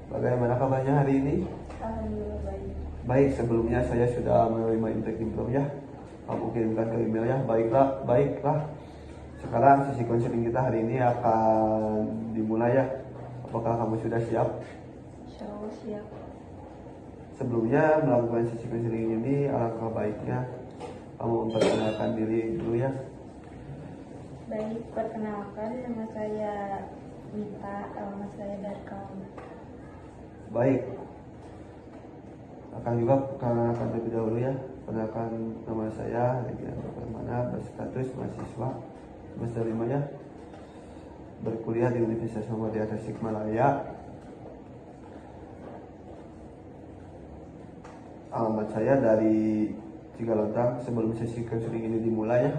Bagaimana kabarnya hari ini? Alhamdulillah baik. Baik, sebelumnya saya sudah menerima intake diplom ya. Kamu kirimkan ke email ya. Baiklah. Sekarang sesi konseling kita hari ini akan dimulai ya. Apakah kamu sudah siap? Insya Allah siap. Sebelumnya melakukan sesi konseling ini, alangkah baiknya kamu memperkenalkan diri dulu ya. Baik, perkenalkan nama saya Mita, alamat saya dari Kaum. Baik. Akan juga perkenalkan terlebih dahulu ya. Perkenalkan nama saya Regianto Permana, berstatus mahasiswa semester 5 ya. Berkuliah di Universitas Muhammadiyah Tasikmalaya. Alamat saya dari Cigalontang. Sebelum sesi konseling ini dimulai ya,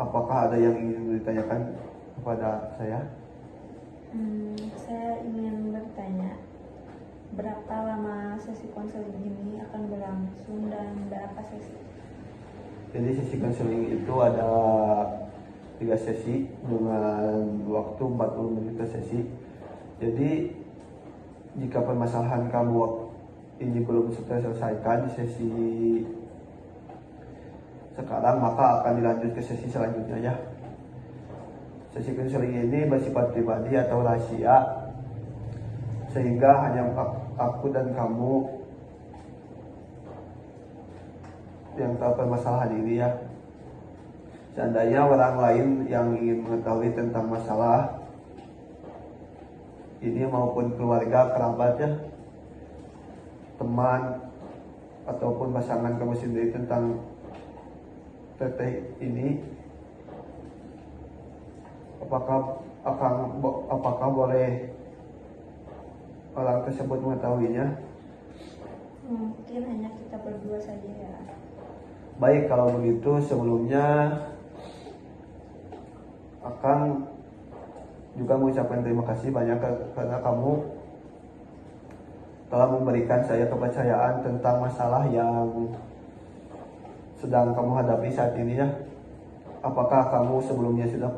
apakah ada yang ingin ditanyakan kepada saya? Saya ingin bertanya, berapa lama sesi konseling ini akan berlangsung dan berapa sesi? Jadi sesi konseling itu ada 3 sesi dengan waktu 40 menit per sesi. Jadi jika permasalahan kamu ini belum terselesaikan di sesi sekarang, maka akan dilanjut ke sesi selanjutnya ya. Sesi konseling ini bersifat pribadi atau rahasia, sehingga hanya aku dan kamu yang tahu permasalahan ini ya. Seandainya orang lain yang ingin mengetahui tentang masalah ini maupun keluarga, kerabat ya, teman ataupun pasangan kamu sendiri tentang teteh ini, apakah boleh orang tersebut mengetahuinya? Mungkin hanya kita berdua saja ya. Baik, kalau begitu sebelumnya akan juga mengucapkan terima kasih banyak karena kamu telah memberikan saya kepercayaan tentang masalah yang sedang kamu hadapi saat ini ya. Apakah kamu sebelumnya sudah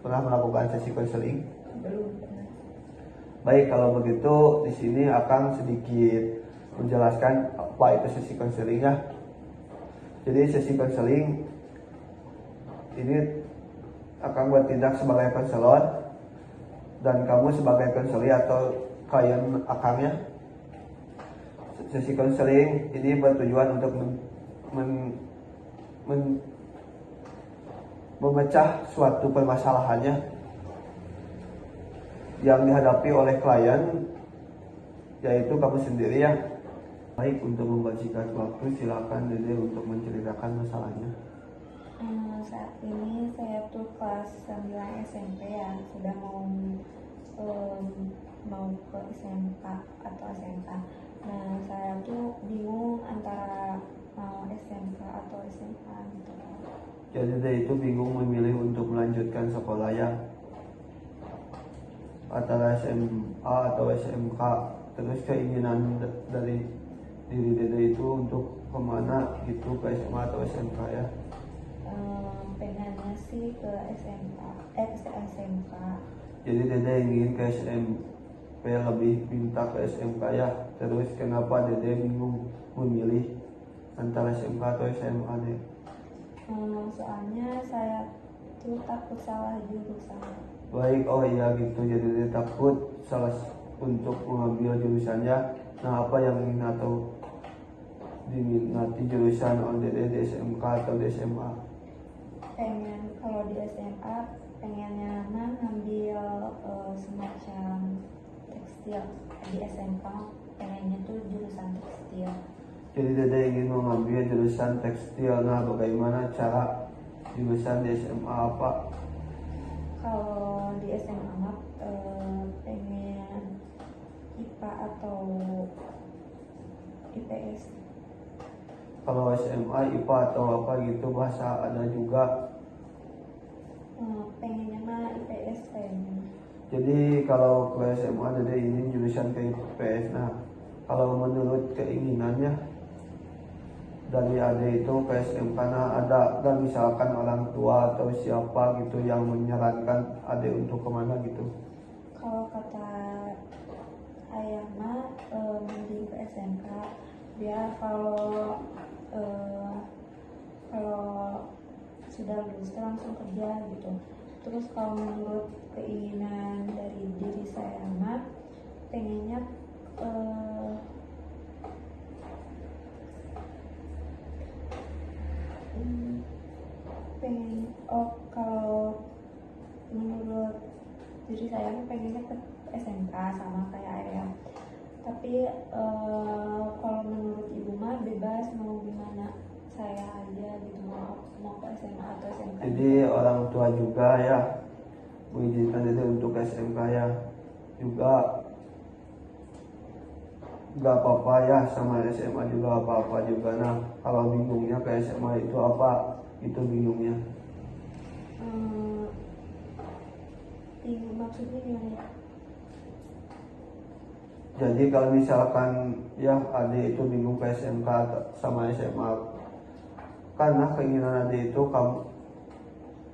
pernah melakukan sesi konseling? Belum pernah. Baik, kalau begitu di sini akan sedikit menjelaskan apa itu sesi konseling ya. Jadi sesi konseling ini akan bertindak sebagai konselor dan kamu sebagai konseli atau klien akangnya. Sesi konseling ini bertujuan untuk memecah suatu permasalahannya yang dihadapi oleh klien, yaitu kamu sendiri ya. Baik, untuk membersihkan waktu silakan Dede untuk menceritakan masalahnya. Saat ini saya tuh kelas 9 SMP ya, sudah mau ke SMK atau SMK. Nah, saya tuh bingung antara mau SMK atau SMA gitu. Jadi Dede itu bingung memilih untuk melanjutkan sekolah ya, antara SMA atau SMK. Terus keinginan dari diri Dede itu untuk kemana gitu, ke SMA atau SMK ya? Pengennya sih ke SMK, ke SMK. Jadi Dede ingin ke SMP, lebih minta ke SMK ya. Terus kenapa Dede bingung memilih antara SMK atau SMA deh? Soalnya saya tuh takut salah jurusan. Baik, oh iya gitu. Jadi Dede takut salah untuk mengambil jurusannya. Nah, apa yang ingin atau diminati jurusan Dede di SMK atau di SMA? Pengen kalau di SMA pengennya ngambil semacam tekstil. Di SMK pengennya tuh jurusan tekstil. Jadi Dede ingin mengambil jurusan tekstil. Nah, bagaimana cara jurusan di SMA apa? Kalau di SMA mah pengen IPA atau IPS. Kalau SMA IPA atau apa gitu, bahasa ada juga. Pengennya mah IPS kayaknya. Jadi kalau ke SMA Dede ini jurusan ke IPS. Nah, kalau menurut keinginannya dari Ade itu ke SMK, nah ada dan misalkan orang tua atau siapa gitu yang menyarankan Ade untuk kemana gitu? Kalau kata biar kalau sudah lulus tuh langsung kerja gitu. Terus kalau menurut keinginan dari diri saya mah pengennya kalau menurut diri saya mah pengennya ke SMK sama kayak ayah. Tapi kalau menurut ibu mah bebas mau gimana, saya aja gitu, mau ke SMA atau SMK. Jadi orang tua juga ya mengizinkan diri untuk SMK ya, juga nggak apa-apa ya, sama SMA juga apa-apa juga. Nah kalau bingungnya ke SMA itu apa, itu bingungnya. Maksudnya gimana ya? Jadi kalau misalkan ya adik itu bingung ke SMK sama SMA, karena keinginan adik itu kamu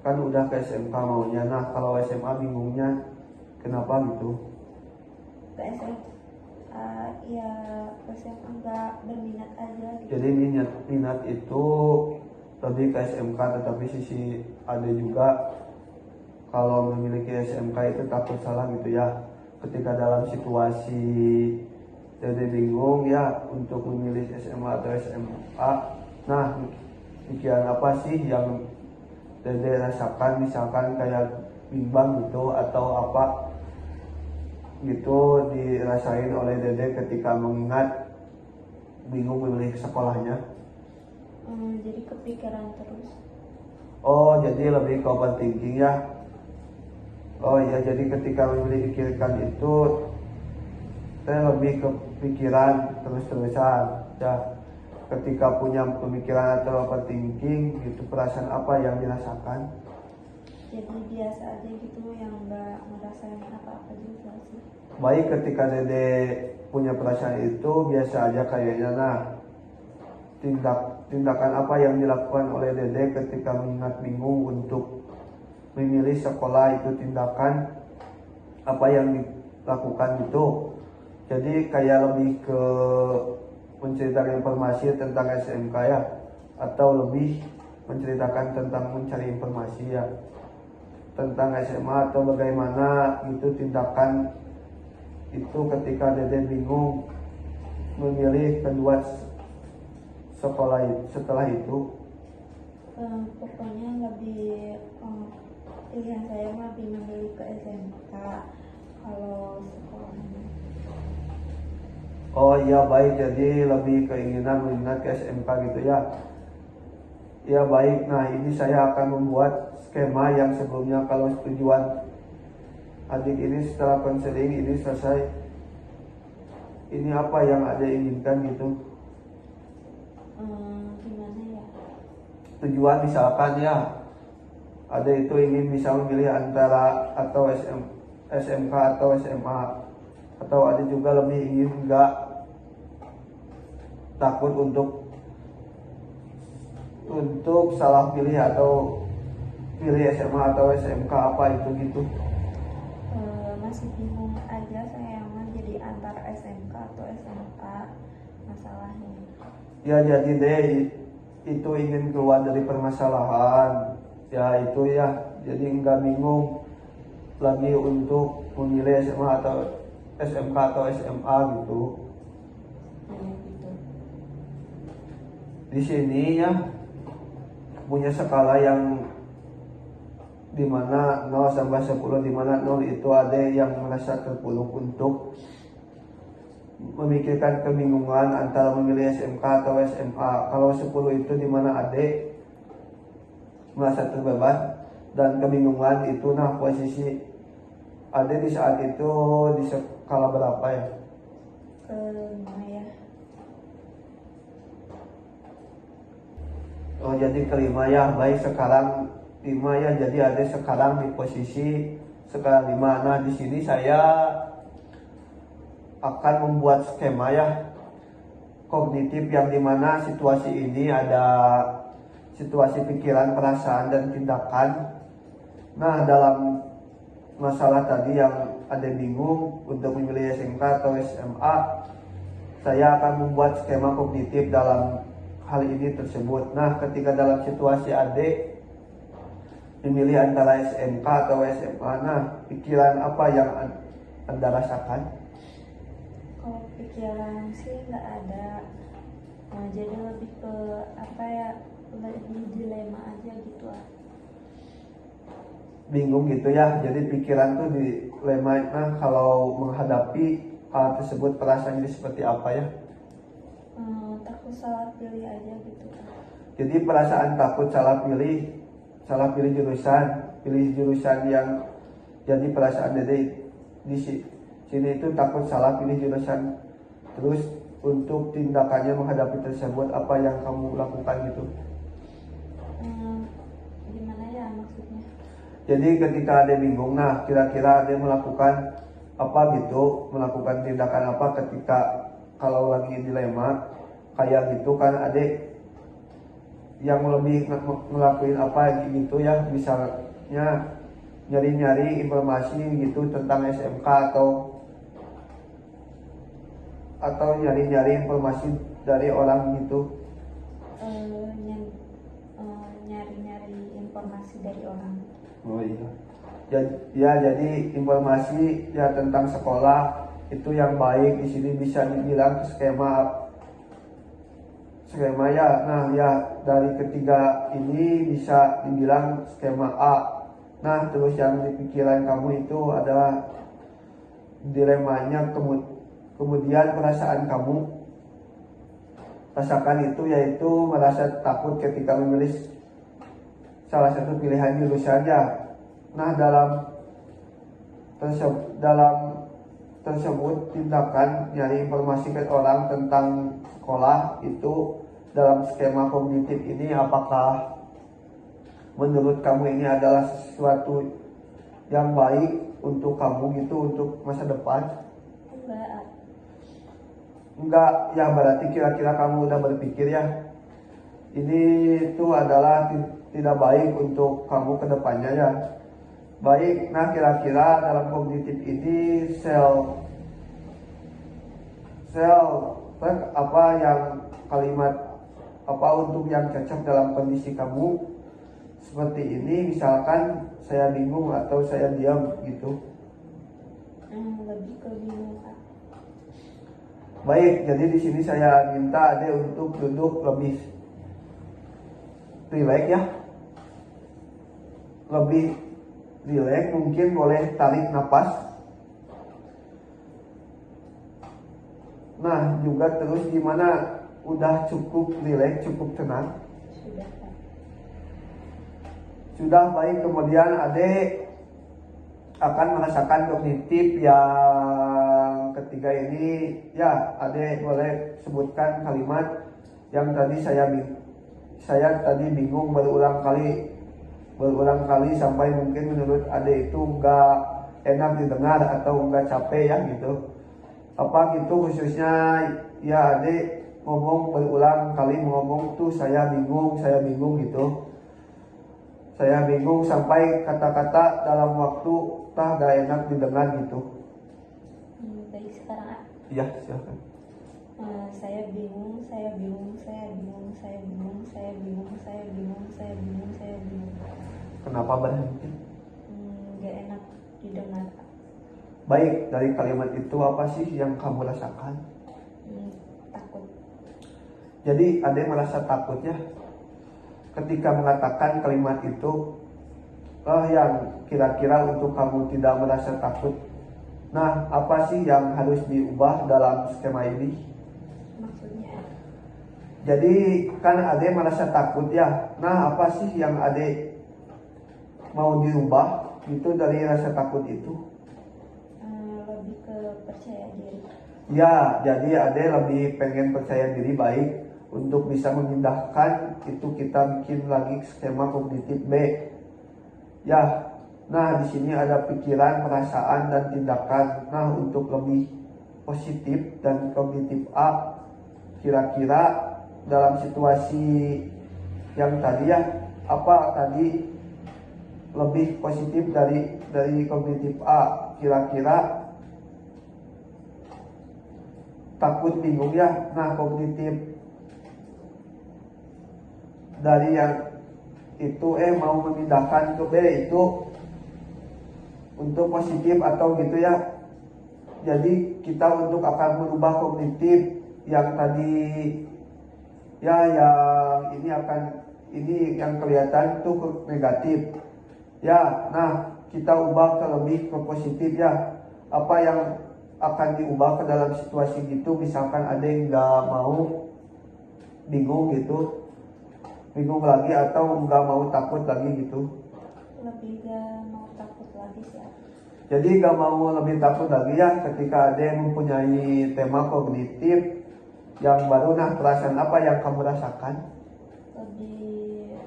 kan udah ke SMK maunya. Nah kalau SMA bingungnya kenapa gitu? Ke SMA ya, ke SMA nggak berminat aja gitu. Jadi minat itu lebih ke SMK, tetapi sisi adik juga kalau memiliki SMK itu takut salah gitu ya. Ketika dalam situasi Dede bingung ya untuk memilih SMA atau SMA. Nah, pikiran apa sih yang Dede rasakan, misalkan kayak bimbang gitu atau apa gitu dirasain oleh Dede ketika mengingat bingung memilih sekolahnya? Jadi kepikiran terus. Oh, jadi lebih ke overthinking ya. Oh iya, jadi ketika memikirkan itu saya lebih kepikiran terus-terusan ya. Ketika punya pemikiran atau overthinking gitu, perasaan apa yang dirasakan? Jadi biasa aja gitu, yang nggak ngerasain apa-apa juga sih. Baik, ketika Dede punya perasaan itu biasa aja kayaknya. Nah, tindakan apa yang dilakukan oleh Dede ketika mengingat bingung untuk memilih sekolah, itu tindakan apa yang dilakukan gitu. Jadi kayak lebih ke menceritakan informasi tentang SMK ya, atau lebih menceritakan tentang mencari informasi ya tentang SMA, atau bagaimana itu tindakan itu ketika Dede bingung memilih kedua sekolah setelah itu. Pokoknya lebih pilihan saya mah lebih memilih ke SMK kalau sekolahnya. Oh iya baik, jadi lebih keinginan mengingat ke SMK gitu ya. Ya baik, nah ini saya akan membuat skema yang sebelumnya. Kalau tujuan adik ini setelah konseling ini selesai, ini apa yang adik inginkan gitu. Gimana ya? Tujuan misalkan ya ada itu ingin bisa memilih antara atau SMK atau SMA, atau ada juga lebih ingin enggak takut untuk salah pilih atau pilih SMA atau SMK apa itu gitu. Masih bingung aja saya mah, jadi antara SMK atau SMA masalahnya. Ya jadi deh itu ingin keluar dari permasalahan ya itu ya, jadi nggak bingung lagi untuk memilih SMA atau SMK atau SMA gitu. Ya gitu. Di sini ya punya skala yang dimana 0 sampai 10, dimana 0 itu ada yang merasa terpuruk untuk memikirkan kebingungan antara memilih SMK atau SMA. Kalau 10 itu dimana adik merasa terbebas dan kebingungan itu. Nah posisi adik di saat itu di skala berapa ya? Kelima ya. Oh jadi kelima ya, baik sekarang 5 ya, jadi adik sekarang di posisi skala 5. Nah di sini saya akan membuat skema ya kognitif yang dimana situasi ini ada situasi pikiran, perasaan, dan tindakan. Nah dalam masalah tadi yang ada bingung untuk memilih SMK atau SMA, saya akan membuat skema kognitif dalam hal ini tersebut. Nah, ketika dalam situasi adik memilih antara SMK atau SMA, nah pikiran apa yang Anda rasakan? Kalau pikiran sih nggak ada. Jadi lebih ke apa ya, lebih dilema aja gitu lah. Bingung gitu ya, jadi pikiran tuh dilema. Nah, kalau menghadapi hal tersebut perasaannya seperti apa ya? Takut salah pilih aja gitu. Jadi perasaan takut salah pilih jurusan yang jadi perasaan Dede di sini itu takut salah pilih jurusan. Terus untuk tindakannya menghadapi tersebut apa yang kamu lakukan gitu? Gimana ya maksudnya? Jadi ketika ada bingung, nah kira-kira ada melakukan apa gitu, melakukan tindakan apa ketika kalau lagi dilema kayak gitu kan, adek yang lebih ngelakuin apa gitu ya, misalnya nyari-nyari informasi gitu tentang SMK atau nyari-nyari informasi dari orang gitu. Nyari-nyari informasi dari orang. Oh iya. Jadi informasi ya tentang sekolah itu yang baik di sini bisa dibilang skema ya. Nah ya, dari ketiga ini bisa dibilang skema A. Nah terus yang di pikiran kamu itu adalah dilemanya, kemudian perasaan kamu rasakan itu yaitu merasa takut ketika memilih salah satu pilihan jurusannya. Nah dalam tersebut tindakan nyari informasi ke orang tentang sekolah itu dalam skema kognitif ini, apakah menurut kamu ini adalah sesuatu yang baik untuk kamu gitu untuk masa depan? Enggak ya, berarti kira-kira kamu udah berpikir ya ini itu adalah tidak baik untuk kamu ke depannya ya. Baik, nah kira-kira dalam kognitif ini sel apa yang kalimat apa untuk yang cocok dalam kondisi kamu seperti ini, misalkan saya bingung atau saya diam gitu. Lebih ke bingung, Kak. Baik, jadi di sini saya minta Ade untuk duduk lebih rileks ya. Lebih rileks, mungkin boleh tarik nafas. Nah, juga terus gimana? Udah cukup rileks, cukup tenang? Sudah, Kak. Sudah, baik. Kemudian Ade akan merasakan kognitif yang ketiga ini ya. Ade boleh sebutkan kalimat yang tadi saya tadi bingung berulang kali sampai mungkin menurut Ade itu enggak enak didengar atau enggak capek ya gitu. Apa gitu khususnya ya, Ade ngomong berulang kali ngomong tuh saya bingung gitu. Saya bingung sampai kata-kata dalam waktu gak enak didengar gitu. Baik, sekarang Iya, silakan. Saya bingung. Kenapa berhenti? Gak enak didengar. Baik, dari kalimat itu apa sih yang kamu rasakan? Takut. Jadi ada yang merasa takut ya ketika mengatakan kalimat itu. Yang kira-kira untuk kamu tidak merasa takut. Nah, apa sih yang harus diubah dalam skema ini? Maksudnya? Jadi kan Ade merasa takut ya. Nah, apa sih yang Ade mau dirubah itu dari rasa takut itu? Lebih ke percaya diri. Ya, jadi Ade lebih pengen percaya diri. Baik, untuk bisa memindahkan itu kita bikin lagi skema kognitif B. Ya, nah di sini ada pikiran, perasaan, dan tindakan. Nah, untuk lebih positif dan kognitif A, kira-kira dalam situasi yang tadi ya, apa tadi lebih positif dari kognitif A, kira-kira takut bingung ya. Nah, kognitif dari yang itu mau memindahkan ke B itu untuk positif atau gitu ya. Jadi kita untuk akan merubah kognitif yang tadi ya, yang ini yang kelihatan itu negatif ya. Nah, kita ubah ke lebih ke positif ya. Apa yang akan diubah ke dalam situasi gitu, misalkan ada yang nggak mau, bingung gitu, bingung lagi atau nggak mau, takut lagi gitu. Lebih gak mau takut lagi sih. Jadi nggak mau lebih takut lagi ya ketika ada yang mempunyai tema kognitif yang baru. Nah, perasaan apa yang kamu rasakan? Lebih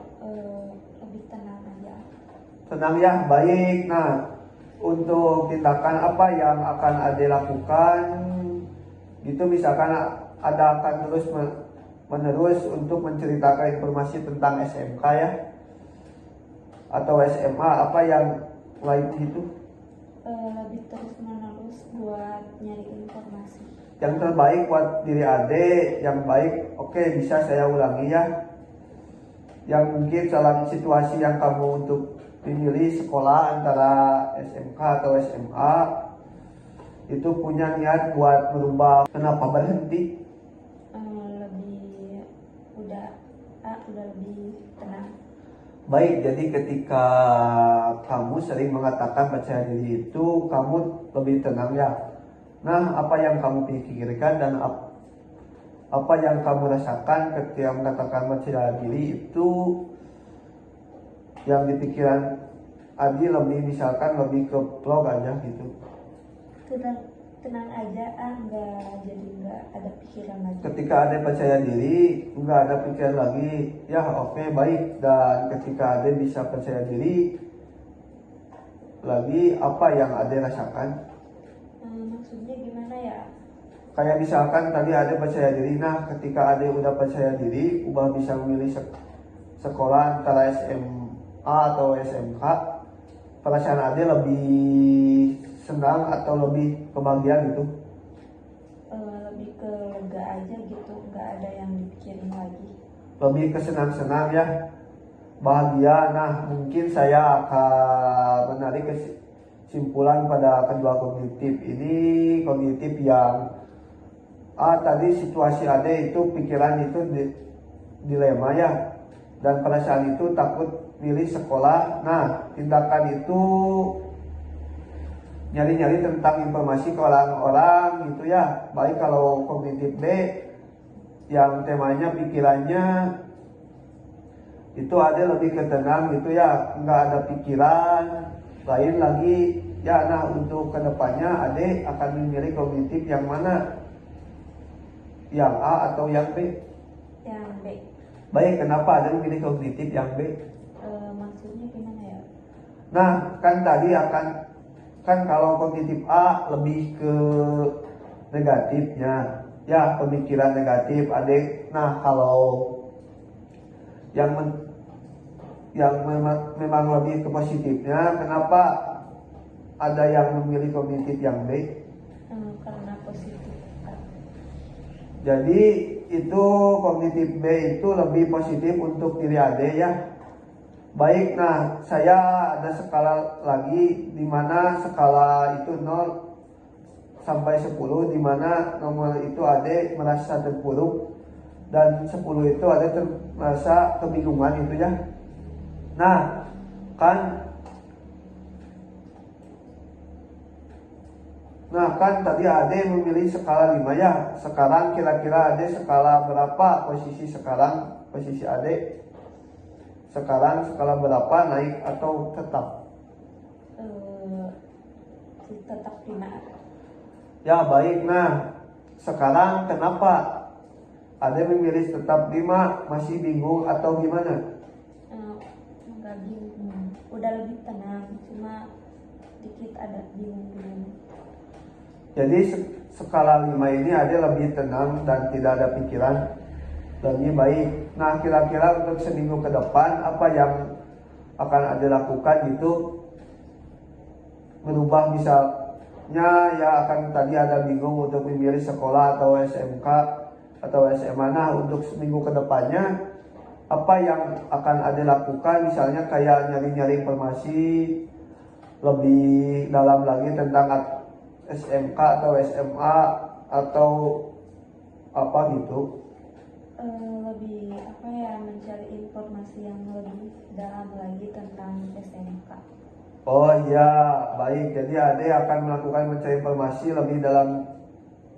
tenang aja. Tenang ya, baik. Nah, untuk tindakan apa yang akan Ade lakukan gitu, misalkan ada akan terus menerus untuk menceritakan informasi tentang SMK ya atau SMA, apa yang lain gitu. Lebih terus menerus buat nyari informasi. Yang terbaik buat diri Ade, yang baik, oke, bisa saya ulangi ya. Yang mungkin dalam situasi yang kamu untuk memilih sekolah antara SMK atau SMA itu punya niat buat merubah, kenapa berhenti? Udah lebih tenang. Baik, jadi ketika kamu sering mengatakan percaya diri itu kamu lebih tenang ya. Nah, apa yang kamu pikirkan dan apa yang kamu rasakan ketika mengatakan percaya diri itu yang di pikiran Adi lebih, misalkan lebih ke vlog aja gitu. Tenang aja, nggak ada pikiran lagi. Ketika ada percaya diri, nggak ada pikiran lagi. Ya, oke, baik. Dan ketika ada bisa percaya diri lagi, apa yang ada rasakan? Maksudnya gimana ya? Kayak misalkan tadi ada percaya diri. Nah, ketika ada udah percaya diri, ubah bisa memilih sekolah antara SMA atau SMK, perasaan ada lebih senang atau lebih kebahagiaan gitu? Lebih ke lega aja gitu, nggak ada yang dipikirin lagi. Lebih ke senang-senang ya, bahagia. Nah, mungkin saya akan menarik kesimpulan pada kedua kognitif ini. Kognitif yang tadi situasi ada itu, pikiran itu dilema ya, dan perasaan itu takut pilih sekolah. Nah, tindakan itu nyari-nyari tentang informasi ke orang-orang gitu ya. Baik, kalau kognitif B yang temanya pikirannya itu ada lebih ke tenang gitu ya, nggak ada pikiran lain lagi ya. Nah, untuk kedepannya Ade akan memilih kognitif yang mana, yang A atau yang B? Yang B. Baik, kenapa Ade memilih kognitif yang B? Maksudnya gimana ya? Nah, kan kalau kognitif A lebih ke negatifnya ya, pemikiran negatif Ade. Nah, kalau yang memang lebih ke positifnya, kenapa ada yang memilih kognitif yang B? Karena positif. Jadi itu kognitif B itu lebih positif untuk diri Ade ya. Baik, nah saya ada skala lagi, di mana skala itu 0 sampai 10, di mana nomor itu Ade merasa terpuruk dan 10 itu Ade merasa kebingungan itu ya. Nah, kan tadi Ade memilih skala 5 ya. Sekarang kira-kira Ade skala berapa posisi sekarang? Posisi Ade sekarang skala berapa, naik atau tetap? Tetap 5. Ya, baik. Nah, sekarang kenapa Ade memilih tetap 5? Masih bingung atau gimana? Enggak bingung. Udah lebih tenang, cuma dikit ada bingung. Jadi skala 5 ini Ade lebih tenang dan tidak ada pikiran, lebih baik. Nah, kira-kira untuk seminggu ke depan apa yang akan Ade lakukan gitu, ya akan tadi ada bingung untuk memilih sekolah atau SMK atau SMA. Nah, untuk seminggu kedepannya apa yang akan Ade lakukan, misalnya kayak nyari-nyari informasi lebih dalam lagi tentang SMK atau SMA atau apa gitu. Lebih apa ya, mencari informasi yang lebih dalam lagi tentang SMK. Oh iya, baik. Jadi Ade akan melakukan mencari informasi lebih dalam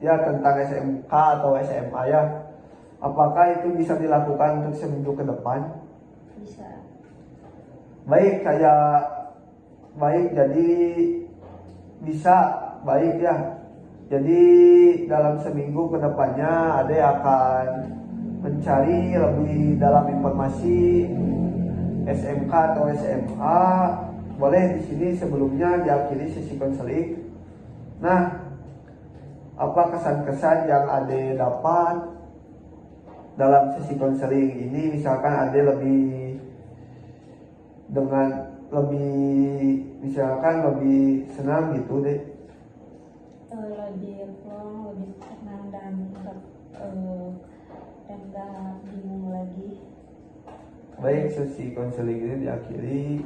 ya tentang SMK atau SMA ya. Apakah itu bisa dilakukan untuk seminggu ke depan? Bisa. Baik, baik. Jadi bisa, baik ya. Jadi dalam seminggu ke depannya Ade akan mencari lebih dalam informasi SMK atau SMA. Boleh di sini sebelumnya diakhiri sesi konseling. Nah, apa kesan-kesan yang Ade dapat dalam sesi konseling ini? Misalkan Ade misalkan lebih senang gitu deh. Lebih plong, lebih tenang dan nggak bingung lagi. Baik, sesi konseling ini diakhiri.